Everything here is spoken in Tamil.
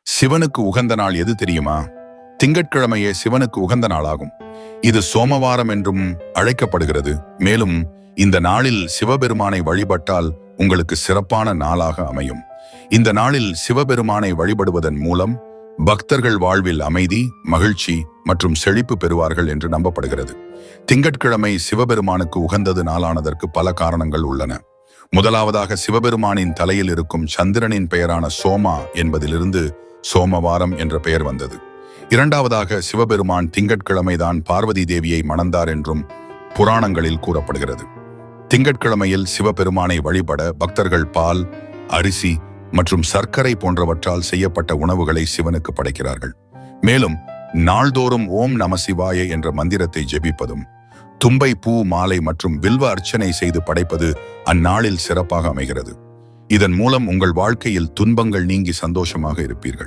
சிவனுக்கு உகந்த நாள் எது தெரியுமா? திங்கட்கிழமையே சிவனுக்கு உகந்த நாளாகும். இது சோமவாரம் என்றும் அழைக்கப்படுகிறது. மேலும் இந்த நாளில் சிவபெருமானை வழிபட்டால் உங்களுக்கு சிறப்பான நாளாக அமையும். இந்த நாளில் சிவபெருமானை வழிபடுவதன் மூலம் பக்தர்கள் வாழ்வில் அமைதி, மகிழ்ச்சி மற்றும் செழிப்பு பெறுவார்கள் என்று நம்பப்படுகிறது. திங்கட்கிழமை சிவபெருமானுக்கு உகந்தது நாளானதற்கு பல காரணங்கள் உள்ளன. முதலாவதாக, சிவபெருமானின் தலையில் இருக்கும் சந்திரனின் பெயரான சோமா என்பதிலிருந்து சோமவாரம் என்ற பெயர் வந்தது. இரண்டாவதாக, சிவபெருமான் திங்கட்கிழமைதான் பார்வதி தேவியை மணந்தார் என்றும் புராணங்களில் கூறப்படுகிறது. திங்கட்கிழமையில் சிவபெருமானை வழிபட பக்தர்கள் பால், அரிசி மற்றும் சர்க்கரை போன்றவற்றால் செய்யப்பட்ட உணவுகளை சிவனுக்கு படைக்கிறார்கள். மேலும் நாள்தோறும் ஓம் நம சிவாய என்ற மந்திரத்தை ஜெபிப்பதும், தும்பை பூ மாலை மற்றும் வில்வ அர்ச்சனை செய்து படைப்பது அந்நாளில் சிறப்பாக அமைகிறது. இதன் மூலம் உங்கள் வாழ்க்கையில் துன்பங்கள் நீங்கி சந்தோஷமாக இருப்பீர்கள்.